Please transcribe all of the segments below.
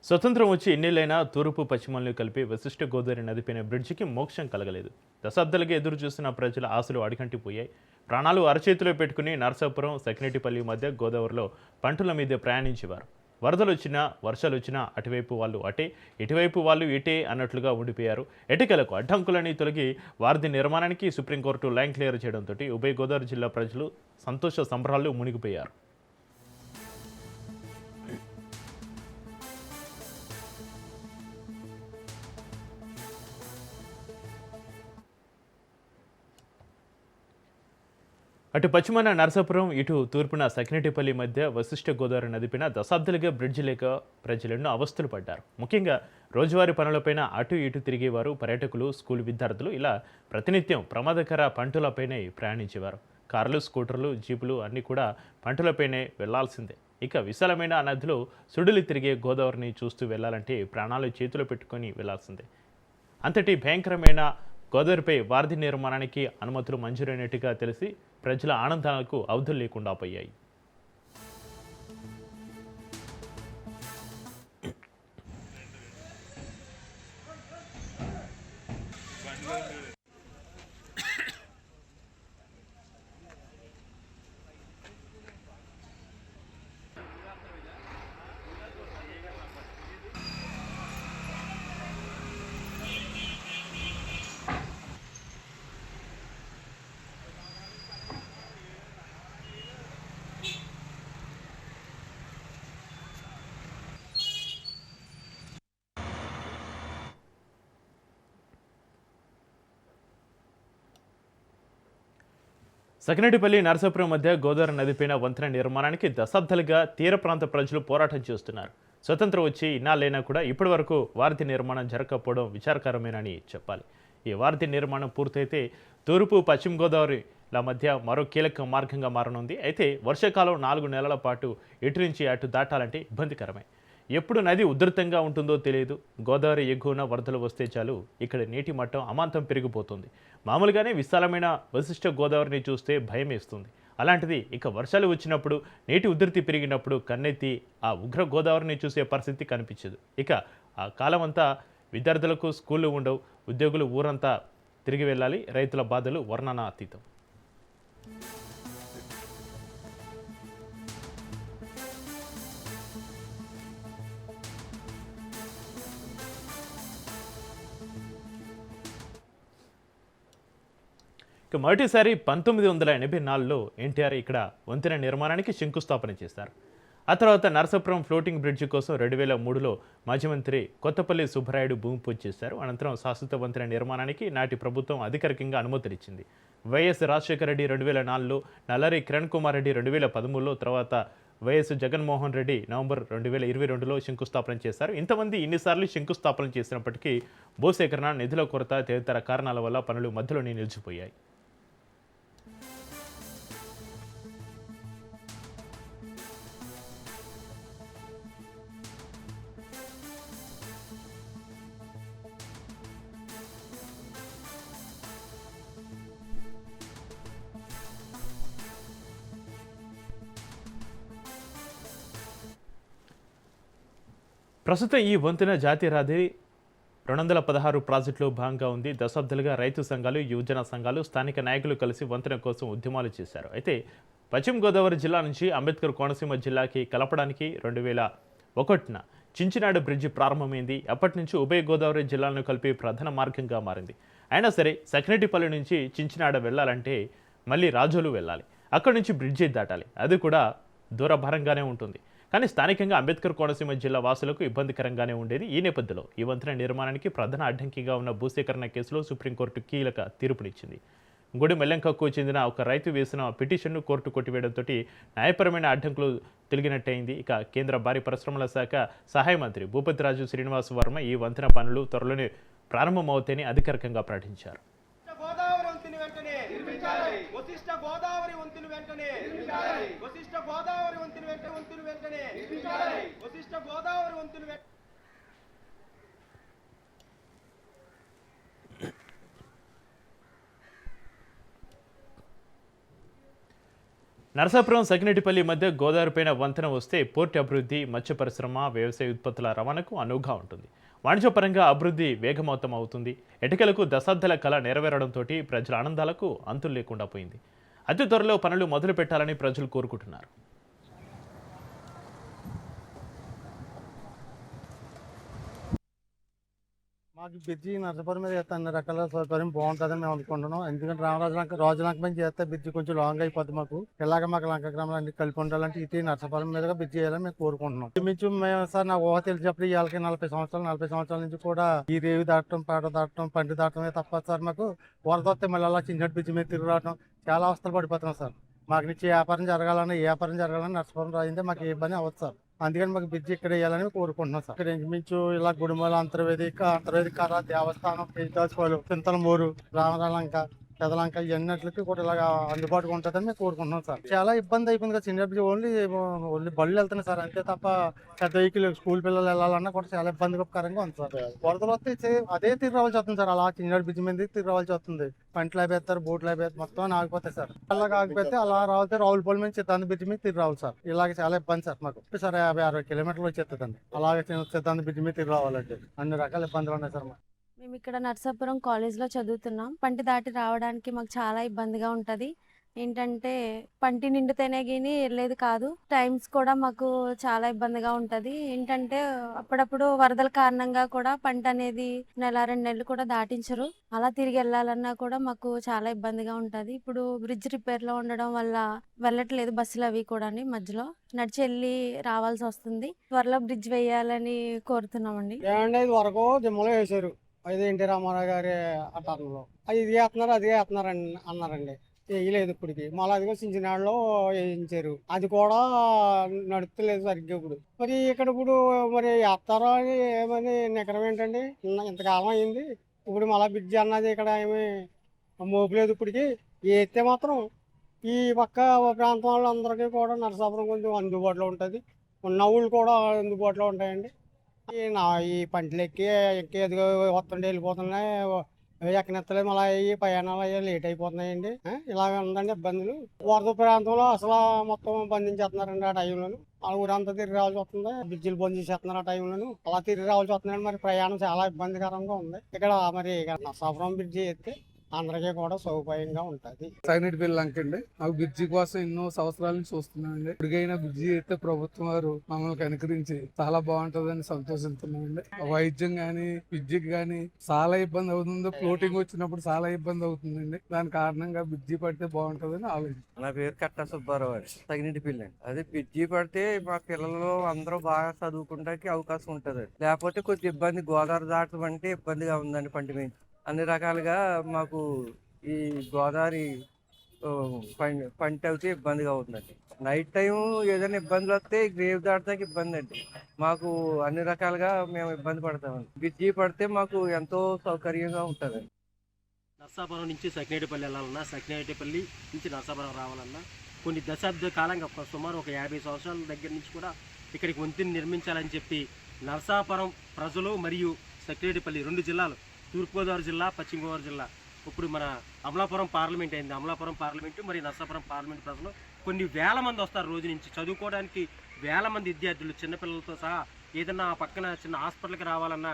స్వతంత్రం వచ్చి ఎన్నేళ్లైనా తూర్పు పశ్చిమాలను కలిపి వశిష్ఠ గోదావరి నదిపైన బ్రిడ్జికి మోక్షం కలగలేదు. దశాబ్దాలుగా ఎదురు చూస్తున్న ప్రజల ఆశలు అడిగంటిపోయాయి. ప్రాణాలు అరచేతిలో పెట్టుకుని నరసాపురం సెకినేటిపల్లి మధ్య గోదావరిలో పంటల మీద ప్రయాణించేవారు. వరదలు వచ్చినా వర్షాలు వచ్చినా అటువైపు వాళ్ళు అటే, ఇటువైపు వాళ్ళు ఇటే అన్నట్లుగా ఉండిపోయారు. ఎటికలకు అడ్డంకులని తొలగి వారధి నిర్మాణానికి సుప్రీంకోర్టు లైన్ క్లియర్ చేయడంతో ఉభయ గోదావరి జిల్లా ప్రజలు సంతోష సంబరాల్లో మునిగిపోయారు. అటు పశ్చిమాన నరసాపురం, ఇటు తూర్పున సెకినేటిపల్లి మధ్య వశిష్ఠ గోదావరి నదిపైన దశాబ్దాలుగా బ్రిడ్జి లేక ప్రజలెన్నో అవస్థలు పడ్డారు. ముఖ్యంగా రోజువారీ పనులపైన అటు ఇటు తిరిగేవారు, పర్యాటకులు, స్కూల్ విద్యార్థులు ఇలా ప్రతినిత్యం ప్రమాదకర పంటలపైనే ప్రయాణించేవారు. కార్లు, స్కూటర్లు, జీపులు అన్నీ కూడా పంటలపైనే వెళ్లాల్సిందే. ఇక విశాలమైన ఆ నదిలో సుడులు తిరిగే గోదావరిని చూస్తూ వెళ్లాలంటే ప్రాణాలు చేతిలో పెట్టుకొని వెళ్లాల్సిందే. అంతటి భయంకరమైన గోదావరిపై వారధి నిర్మాణానికి అనుమతులు మంజూరైనట్టుగా తెలిసి ప్రజల ఆనందాలకు అవధులు లేకుండా పోయాయి. సెకినేటిపల్లి, నరసాపురం మధ్య గోదావరి నదిపైన వంతెన నిర్మాణానికి దశాబ్దాలుగా తీర ప్రాంత ప్రజలు పోరాటం చేస్తున్నారు. స్వతంత్రం వచ్చి ఇన్నాళ్ళైనా కూడా ఇప్పటి వరకు వారధి నిర్మాణం జరగకపోవడం విచారకరమేనని చెప్పాలి. ఈ వారధి నిర్మాణం పూర్తయితే తూర్పు పశ్చిమ గోదావరిల మధ్య మరో కీలక మార్గంగా మారనుంది. అయితే వర్షాకాలం 4 నెలల పాటు ఇటు నుంచి అటు దాటాలంటే ఇబ్బందికరమే. ఎప్పుడు నది ఉధృతంగా ఉంటుందో తెలియదు. గోదావరి ఎగువన వరదలు వస్తే చాలు ఇక్కడ నీటి మట్టం అమాంతం పెరిగిపోతుంది. మామూలుగానే విశాలమైన వశిష్ఠ గోదావరిని చూస్తే భయం వేస్తుంది. అలాంటిది ఇక వర్షాలు వచ్చినప్పుడు, నీటి ఉధృతి పెరిగినప్పుడు కన్నెత్తి ఆ ఉగ్ర గోదావరిని చూసే పరిస్థితి కనిపించదు. ఇక ఆ కాలం అంతా విద్యార్థులకు స్కూళ్ళు ఉండవు, ఉద్యోగులు ఊరంతా తిరిగి వెళ్ళాలి. రైతుల బాధలు వర్ణనాతీతం. ఇక మొదటిసారి 1984లో ఎన్టీఆర్ ఇక్కడ వంతెన నిర్మాణానికి శంకుస్థాపన చేశారు. ఆ తర్వాత నరసాపురం ఫ్లోటింగ్ బ్రిడ్జి కోసం 2003లో మాజీ మంత్రి కొత్తపల్లి సుబ్బరాయుడు భూమి పూజ చేశారు. అనంతరం శాశ్వత వంతెన నిర్మాణానికి నాటి ప్రభుత్వం అధికారికంగా అనుమతినిచ్చింది. వైఎస్ రాజశేఖర రెడ్డి 2004లో, నల్లరి కిరణ్ కుమార్ రెడ్డి 2013లో, తర్వాత వైఎస్ జగన్మోహన్ రెడ్డి నవంబర్ 2022లో శంకుస్థాపన చేశారు. ఇంతమంది ఇన్నిసార్లు శంకుస్థాపన చేసినప్పటికీ భూసేకరణ, నిధుల కొరత తదితర కారణాల వల్ల పనులు మధ్యలోనే నిలిచిపోయాయి. ప్రస్తుతం ఈ వంతెన జాతీయ రహదారి 216 ప్రాజెక్టులో భాగంగా ఉంది. దశాబ్దాలుగా రైతు సంఘాలు, యువజన సంఘాలు, స్థానిక నాయకులు కలిసి వంతెన కోసం ఉద్యమాలు చేశారు. అయితే పశ్చిమ గోదావరి జిల్లా నుంచి అంబేద్కర్ కోనసీమ జిల్లాకి కలపడానికి 2001న చించినాడు బ్రిడ్జి ప్రారంభమైంది. అప్పటి నుంచి ఉభయ గోదావరి జిల్లాలను కలిపి ప్రధాన మార్గంగా మారింది. అయినా సరే సెకినేటిపల్లి నుంచి చించినాడ వెళ్ళాలంటే మళ్ళీ రాజోలు వెళ్ళాలి. అక్కడి నుంచి బ్రిడ్జి దాటాలి. అది కూడా దూరభారంగానే ఉంటుంది. కానీ స్థానికంగా అంబేద్కర్ కోనసీమ జిల్లా వాసులకు ఇబ్బందికరంగానే ఉండేది. ఈ నేపథ్యంలో ఈ వంతెన నిర్మాణానికి ప్రధాన అడ్డంకిగా ఉన్న భూసేకరణ కేసులో సుప్రీంకోర్టు కీలక తీర్పునిచ్చింది. గుడి మెల్లంకకు చెందిన ఒక రైతు వేసిన పిటిషన్ను కోర్టు కొట్టివేయడంతో న్యాయపరమైన అడ్డంకులు తొలగినట్టయింది. ఇక కేంద్ర భారీ పరిశ్రమల శాఖ సహాయ మంత్రి భూపతిరాజు శ్రీనివాస్ వర్మ ఈ వంతెన పనులు త్వరలోనే ప్రారంభమవుతాయని అధికారికంగా ప్రకటించారు. నరసాపురం సకినేటిపల్లి మధ్య గోదావరిపైన వంతెన వస్తే పోర్టు అభివృద్ధి, మత్స్య పరిశ్రమ, వ్యవసాయ ఉత్పత్తుల రవాణాకు అనువుగా ఉంటుంది. వాణిజ్యపరంగా అభివృద్ధి వేగవంతం అవుతుంది. ఎటకలకు దశాబ్దాల కళ నెరవేరడంతో ప్రజల ఆనందాలకు అంతులు లేకుండా పోయింది. అతి త్వరలో పనులు మొదలు పెట్టాలని ప్రజలు కోరుకుంటున్నారు. మాకు బ్రిడ్జి నరసాపురం మీద చేస్తే అన్ని రకాల సౌకర్యం బాగుంటుందని మేము అనుకుంటున్నాం. ఎందుకంటే రాజులంక మీద చేస్తే బ్రిడ్జి కొంచెం లాంగ్ అయిపోద్ది. మాకు ఇలాగ మాకు లంక గ్రామాలు అన్ని కలిపి ఉండాలంటే ఇటు నరసాపురం మీదుగా బ్రిడ్జి చేయాలని మేము కోరుకుంటున్నాం. మించు మేము సార్ నాకు ఊహ తెలిసినప్పుడు ఇవాళకి 40 సంవత్సరాల నుంచి కూడా ఈ రేవి దాటడం, పేట దాటడం, పంటి దాటమే తప్ప సార్ మాకు వరద వస్తే మళ్ళీ అలా చిన్నటి బ్రిడ్జి మీద తిరిగి రావడం చాలా అవస్థలు పడిపోతున్నాం సార్. మాకు నుంచి వ్యాపారం జరగాలన్నా నరసాపురం రాయిందే మాకు ఏ ఇబ్బంది అవ్వదు సార్. అందుకని మాకు బ్రిడ్జి ఇక్కడ వేయాలని కోరుకుంటున్నాం సార్. ఇక్కడ ఇంచుమించు ఇలా గుడిమల అంతర్వేదిక కళ, దేవస్థానం, పెద్దోలు, చింతలమూరు, రామరాలంక, పెదలంక ఇవన్నిటికి కూడా ఇలాగ అందుబాటుగా ఉంటుందని మేము కోరుకుంటున్నాం సార్. చాలా ఇబ్బంది అయిపోయింది కదా, చిన్న బ్రిడ్జి ఓన్లీ బళ్ళు వెళ్తున్నాయి సార్, అంతే తప్ప పెద్ద వెహికల్ స్కూల్ పిల్లలు వెళ్ళాలన్నా కూడా చాలా ఇబ్బందికరంగా ఉంది సార్. వరదలు వస్తే అదే తిరిగి రావాల్సి వస్తుంది సార్. అలా చిన్న బ్రిడ్జి మీద తిరిగి రావాల్సి వస్తుంది. పంటలు అయిపోతారు, బోట్లు అయిపోతారు, మొత్తం ఆగిపోతాయి సార్. అలాగ ఆగిపోతే అలా రావాలి రావులపల్లి మీద సిద్ధాంత బ్రిడ్జి మీద తిరిగి రావాలి సార్. ఇలాగ చాలా ఇబ్బంది సార్ మాకు. సార్ 50-60 కిలోమీటర్లు వచ్చేస్తుందండి అలాగే సిద్ధాంత బ్రిడ్జి మీద తిరిగి రావాలంటే. అన్ని రకాల ఇబ్బందులు ఉన్నాయి సార్ మాకు. మేము ఇక్కడ నర్సాపురం కాలేజ్లో చదువుతున్నాం. పంటి దాటి రావడానికి మాకు చాలా ఇబ్బందిగా ఉంటుంది. ఏంటంటే పంటి నిండితేనే గిని వెళ్ళేది కాదు. టైమ్స్ కూడా మాకు చాలా ఇబ్బందిగా ఉంటుంది. ఏంటంటే అప్పుడప్పుడు వరదల కారణంగా కూడా పంట అనేది 1-2 నెలలు కూడా దాటించరు. అలా తిరిగి వెళ్ళాలన్నా కూడా మాకు చాలా ఇబ్బందిగా ఉంటుంది. ఇప్పుడు బ్రిడ్జ్ రిపేర్లో ఉండడం వల్ల వెళ్ళట్లేదు బస్సులు అవి కూడా, మధ్యలో నడిచి వెళ్ళి రావాల్సి వస్తుంది. త్వరలో బ్రిడ్జ్ వేయాలని కోరుతున్నామండి. వరకు జిమ్మలో వేసారు, అది ఎన్టీ రామారావు గారి అటర్లో అది ఇది వేస్తున్నారు, అది వేస్తున్నారు అన్నారండి. వేయలేదు ఇప్పటికి. మళ్ళీ అదిగో చించినాడులో వేయించారు, అది కూడా నడుపుతలేదు సరిగ్గా. ఇప్పుడు మరి ఇక్కడ ఇప్పుడు మరి వేస్తారో అని ఏమని నికరం ఏంటండి, ఇంతకాలం అయింది. ఇప్పుడు మళ్ళీ బ్రిడ్జి అన్నది ఇక్కడ ఏమి మోపలేదు. ఇప్పటికి వేస్తే మాత్రం ఈ పక్క ప్రాంతం వాళ్ళందరికీ కూడా నరసాపురం కొంచెం అందుబాటులో ఉంటుంది. ఉన్న ఊళ్ళు కూడా అందుబాటులో ఉంటాయండి. ఈ పంటలు ఎక్కి ఎదిగో వస్తుంటే వెళ్ళిపోతున్నాయి, ఎక్కనెత్తలేదు. మళ్ళీ అయ్యి ప్రయాణాలు అయ్యి లేట్ అయిపోతున్నాయండి. ఇలాగే ఉందండి ఇబ్బందులు. వరద ప్రాంతంలో అసలు మొత్తం బంధించేస్తున్నారండి ఆ టైంలోను. ఆ ఊరంతా తిరిగి రావాల్సి వస్తుంది. బ్రిడ్జిలు బంద్ చేసేస్తున్నారు ఆ టైంలోను. అలా తిరిగి రావాల్సి వస్తున్నాయండి. మరి ప్రయాణం చాలా ఇబ్బందికరంగా ఉంది. ఇక్కడ మరి నరసాపురం బ్రిడ్జి ఎత్తే అందరికీ కూడా సౌకర్యంగా ఉంటుంది. సకినేటిపల్లి లంక అండి. మాకు బ్రిడ్జి కోసం ఎన్నో సంవత్సరాల నుంచి చూస్తున్నామండి. ఇప్పటికైనా బ్రిడ్జి అయితే ప్రభుత్వం వారు మమ్మల్ని కనుకరించి చాలా బాగుంటుందని సంతోషిస్తున్నామండి. వైద్యం గాని, విద్యకి గాని చాలా ఇబ్బంది అవుతుంది. ఫ్లోటింగ్ వచ్చినప్పుడు చాలా ఇబ్బంది అవుతుందండి. దాని కారణంగా బ్రిడ్జి పడితే బాగుంటుందని ఆలోచించారు. నా పేరు కట్టా సుబ్బారావు అండి, సకినేటిపల్లి అండి. అదే బ్రిడ్జి పడితే మా పిల్లలు అందరూ బాగా చదువుకుంటానికి అవకాశం ఉంటుంది. లేకపోతే కొంచెం ఇబ్బంది, గోదావరి దాటం అంటే ఇబ్బందిగా ఉందండి. పంట మీద అన్ని రకాలుగా మాకు ఈ గోదావరి పంట అయితే ఇబ్బందిగా అవుతుందండి. నైట్ టైం ఏదైనా ఇబ్బందులు వస్తే గ్రేవ్ దాటడానికి ఇబ్బంది అండి. మాకు అన్ని రకాలుగా మేము ఇబ్బంది పడతామండి. బ్రిడ్జి పడితే మాకు ఎంతో సౌకర్యంగా ఉంటుంది. నర్సాపురం నుంచి సకినేటిపల్లి వెళ్ళాలన్నా, సకినేటిపల్లి నుంచి నర్సాపురం రావాలన్నా కొన్ని దశాబ్ద కాలంగా సుమారు ఒక 50 సంవత్సరాల దగ్గర నుంచి కూడా ఇక్కడికి వంతెన నిర్మించాలని చెప్పి నర్సాపురం ప్రజలు మరియు సకినేటిపల్లి 2 జిల్లాలు, తూర్పుగోదావరి జిల్లా, పశ్చిమ గోదావరి జిల్లా, ఇప్పుడు మన అమలాపురం పార్లమెంట్ అయింది. అమలాపురం పార్లమెంటు మరి నర్సాపురం పార్లమెంట్ ప్రజలు కొన్ని వేల మంది వస్తారు రోజు నుంచి చదువుకోవడానికి. వేల మంది విద్యార్థులు చిన్నపిల్లలతో సహా ఏదన్నా ఆ పక్కన చిన్న హాస్పిటల్కి రావాలన్నా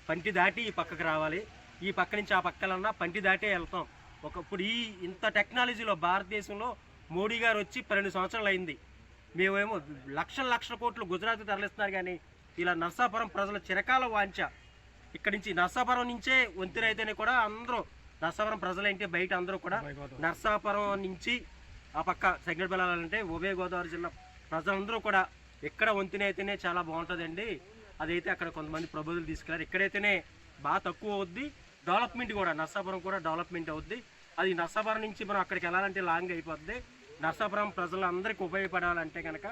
పంటి దాటి ఈ పక్కకి రావాలి, ఈ పక్క నుంచి ఆ పక్కలన్నా పంటి దాటే వెళ్తాం. ఒకప్పుడు ఇంత టెక్నాలజీలో భారతదేశంలో మోడీ గారు వచ్చి 12 సంవత్సరాలు అయింది. మేమేమో లక్షల కోట్లు గుజరాత్ తరలిస్తున్నారు. కానీ ఇలా నర్సాపురం ప్రజల చిరకాల వాంఛ. ఇక్కడి నుంచి నర్సాపురం నుంచే వంతెన అయితేనే కూడా అందరూ నర్సాపురం ప్రజలంటే బయట అందరూ కూడా నర్సాపురం నుంచి ఆ పక్క సకినేటిపల్లి వెళ్ళాలంటే ఉభయ గోదావరి జిల్లా ప్రజలందరూ కూడా ఎక్కడ వంతెన అయితేనే చాలా బాగుంటుందండి. అదైతే అక్కడ కొంతమంది ప్రబోధులు తీసుకెళ్ళారు. ఇక్కడైతేనే బాగా తక్కువ అవుద్ది, డెవలప్మెంట్ కూడా నర్సాపురం కూడా డెవలప్మెంట్ అవుద్ది. అది నర్సాపురం నుంచి మనం అక్కడికి వెళ్ళాలంటే లాంగ్ అయిపోద్ది. నర్సాపురం ప్రజలందరికీ ఉపయోగపడాలంటే కనుక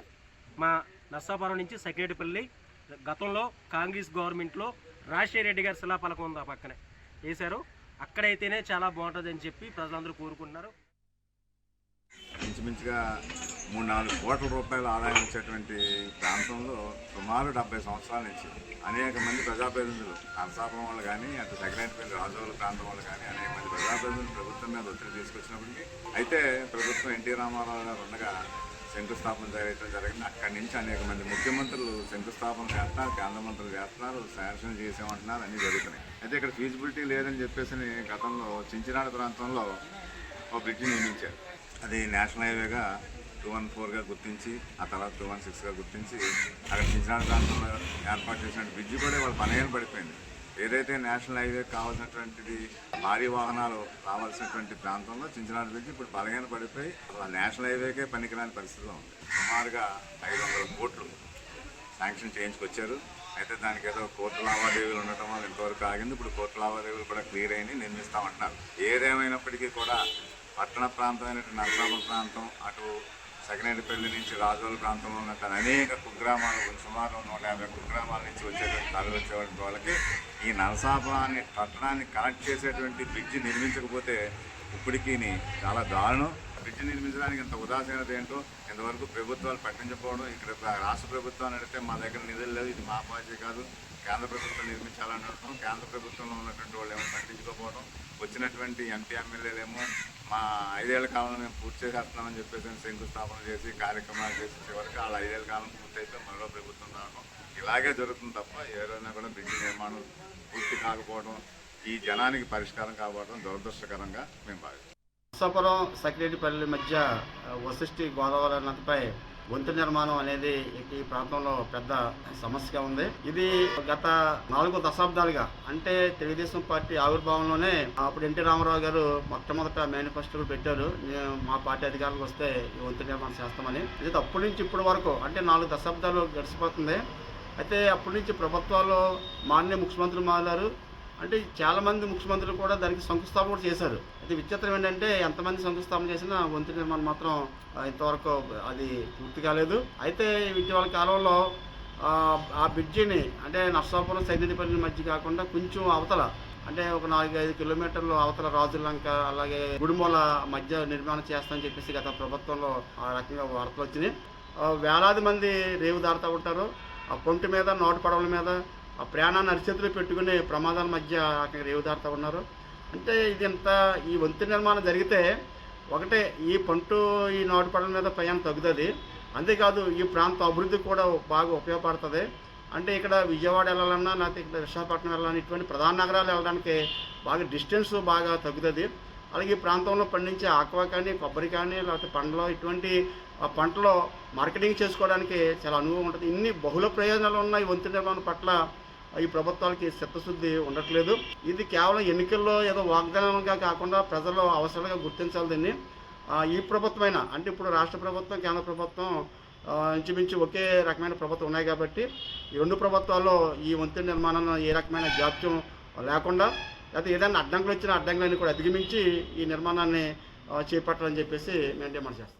మా నర్సాపురం నుంచి సకినేటిపల్లి గతంలో కాంగ్రెస్ గవర్నమెంట్లో రాజశేఖర రెడ్డి గారి శిలాఫలకం ఉంది, ఆ పక్కనే వేశారు. అక్కడైతేనే చాలా బాగుంటుంది అని చెప్పి ప్రజలందరూ కోరుకుంటున్నారు. ఇంచుమించుగా 3-4 కోట్ల రూపాయల ఆదాయం వచ్చేటువంటి ప్రాంతంలో సుమారు 70 సంవత్సరాల నుంచి అనేక మంది ప్రజాప్రతినిధులు నరసాపురం వాళ్ళు కానీ అటు సెక్రటరీ రాజోల ప్రాంతం వాళ్ళు కానీ అనేక మంది ప్రజాప్రతినిధులు ప్రభుత్వం మీద ఒత్తిడి తీసుకొచ్చినప్పటికీ అయితే ప్రభుత్వం ఎన్టీ రామారావు గారు ఉండగా శంకుస్థాపన చేయడం జరిగింది. అక్కడి నుంచి అనేక మంది ముఖ్యమంత్రులు శంకుస్థాపన చేస్తున్నారు, కేంద్ర మంత్రులు చేస్తున్నారు, శాంక్షన్ చేసామంటున్నారు, అన్నీ జరుగుతున్నాయి. అయితే ఇక్కడ ఫీజిబిలిటీ లేదని చెప్పేసి గతంలో చించినాడు ప్రాంతంలో ఒక బ్రిడ్జి నిర్మించారు. అది నేషనల్ హైవేగా 214గా గుర్తించి ఆ తర్వాత 216గా గుర్తించి అక్కడ చించినాడు ప్రాంతంలో ఏర్పాటు చేసిన బ్రిడ్జి కూడా వాళ్ళ పనిహేను పడిపోయింది. ఏదైతే నేషనల్ హైవే కావాల్సినటువంటిది భారీ వాహనాలు రావాల్సినటువంటి ప్రాంతంలో చించినాడు బ్రిడ్జి ఇప్పుడు పనిహేను పడిపోయి నేషనల్ హైవేకే పనికిరాని పరిస్థితిలో ఉంది. సుమారుగా 500 కోట్లు శాంక్షన్ చేయించుకొచ్చారు. అయితే దానికి ఏదో కోర్టు లావాదేవీలు ఉండటం వల్ల ఇంతవరకు ఆగింది. ఇప్పుడు కోర్టు లావాదేవీలు కూడా క్లియర్ అయినాయి, నిర్మిస్తామంటున్నారు. ఏదేమైనప్పటికీ కూడా పట్టణ ప్రాంతమైనటువంటి నరసాపురం ప్రాంతం, అటు సెకండరీపల్లి నుంచి రాజోల ప్రాంతంలో ఉన్నటువంటి అనేక కుగ్రామాలు, సుమారు 150 కుగ్రామాల నుంచి వచ్చేటువంటి తరలి వచ్చేటువంటి వాళ్ళకి ఈ నరసాపురాన్ని పట్టణాన్ని కనెక్ట్ చేసేటువంటి బ్రిడ్జి నిర్మించకపోతే ఇప్పటికీ చాలా దారుణం. బ్రిడ్జి నిర్మించడానికి ఇంత ఉదాసీనత ఏంటో ఇంతవరకు ప్రభుత్వాలు పట్టించకపోవడం. ఇక్కడ రాష్ట్ర ప్రభుత్వాన్ని అడిగితే మా దగ్గర నిధులు లేదు, ఇది మా బాధ్యత కాదు, కేంద్ర ప్రభుత్వం నిర్మించాలని అడగడం, కేంద్ర ప్రభుత్వంలో ఉన్నటువంటి వాళ్ళు ఏమో పట్టించుకోకపోవడం, వచ్చినటువంటి ఎంపీ ఎమ్మెల్యేలేమో మా 5 ఏళ్ల కాలంలో మేము పూర్తి చేసేస్తున్నామని చెప్పేసి శంకుస్థాపన చేసి కార్యక్రమాలు చేసి చివరికి వాళ్ళ 5 ఏళ్ల కాలం పూర్తయితే మరో ప్రభుత్వం రావడం ఇలాగే జరుగుతుంది తప్ప ఏదైనా కూడా బ్రిడ్జి నిర్మాణం పూర్తి కాకపోవడం, ఈ జనానికి పరిష్కారం కాకపోవడం దురదృష్టకరంగా మేము భావిస్తాం. నరసాపురం సెక్రటరీపల్లి మధ్య వశిష్ఠి గోదావరి నదిపై వంతెన నిర్మాణం అనేది ఈ ప్రాంతంలో పెద్ద సమస్యగా ఉంది. ఇది గత 4 దశాబ్దాలుగా అంటే తెలుగుదేశం పార్టీ ఆవిర్భావంలోనే అప్పుడు ఎన్టీ రామారావు గారు మొట్టమొదట మేనిఫెస్టో పెట్టారు, మా పార్టీ అధికారులకు వస్తే ఈ వంతెన నిర్మాణం చేస్తామని. ఇది అప్పటి నుంచి ఇప్పటి వరకు అంటే 4 దశాబ్దాలు గడిచిపోతుంది. అయితే అప్పటి నుంచి ప్రభుత్వాలు మాన్య ముఖ్యమంత్రులు మారారు. అంటే చాలామంది ముఖ్యమంత్రులు కూడా దానికి శంకుస్థాపన కూడా చేశారు. అయితే విచిత్రం ఏంటంటే ఎంతమంది శంకుస్థాపన చేసినా వంతెన నిర్మాణం మాత్రం ఇంతవరకు అది పూర్తి కాలేదు. అయితే ఇటీవల కాలంలో ఆ బ్రిడ్జిని అంటే నర్సాపురం సెకండరీపల్లి మధ్య కాకుండా కొంచెం అవతల అంటే ఒక 4-5 కిలోమీటర్లు అవతల రాజులంక అలాగే గుడిమూల మధ్య నిర్మాణం చేస్తామని చెప్పేసి గత ప్రభుత్వంలో ఆ రకంగా వార్తలు వచ్చినాయి. వేలాది మంది రేవు దాడుతూ ఉంటారు. ఆ పొంటి మీద నోటు పడవల మీద ఆ ప్రాణాన్ని అరిచేతులు పెట్టుకునే ప్రమాదాల మధ్య అక్కడ రేవు దాడుతూ ఉన్నారు. అంటే ఇది ఈ వంతెన నిర్మాణం జరిగితే ఒకటే ఈ ఈ నోటు పడవల మీద ప్రయాణం తగ్గుతుంది. అంతేకాదు ఈ ప్రాంత అభివృద్ధికి కూడా బాగా ఉపయోగపడుతుంది. అంటే ఇక్కడ విజయవాడ వెళ్ళాలన్నా లేకపోతే ఇక్కడ విశాఖపట్నం వెళ్ళాలన్నా ఇటువంటి ప్రధాన నగరాలు వెళ్ళడానికి బాగా డిస్టెన్స్ బాగా తగ్గుతుంది. అలాగే ఈ ప్రాంతంలో పండించే ఆక్వా కానీ కొబ్బరి కానీ లేకపోతే పండ్లు ఇటువంటి పంటలో మార్కెటింగ్ చేసుకోవడానికి చాలా అనుభవం ఉంటుంది. ఇన్ని బహుళ ప్రయోజనాలు ఉన్న ఈ వంతెన నిర్మాణం పట్ల ఈ ప్రభుత్వాలకి చిత్తశుద్ధి ఉండట్లేదు. ఇది కేవలం ఎన్నికల్లో ఏదో వాగ్దానంగా కాకుండా ప్రజలు అవసరంగా గుర్తించాలి దీన్ని. ఈ ప్రభుత్వమైనా అంటే ఇప్పుడు రాష్ట్ర ప్రభుత్వం కేంద్ర ప్రభుత్వం ఇంచుమించు ఒకే రకమైన ప్రభుత్వం ఉన్నాయి కాబట్టి ఈ 2 ప్రభుత్వాల్లో ఈ వంతెన నిర్మాణంలో ఏ రకమైన జాప్యం లేకుండా లేకపోతే ఏదైనా అడ్డంకులు వచ్చిన అడ్డంకులన్నీ కూడా అధిగమించి ఈ నిర్మాణాన్ని చేపట్టాలని చెప్పేసి మేము డిమాండ్ చేస్తాం.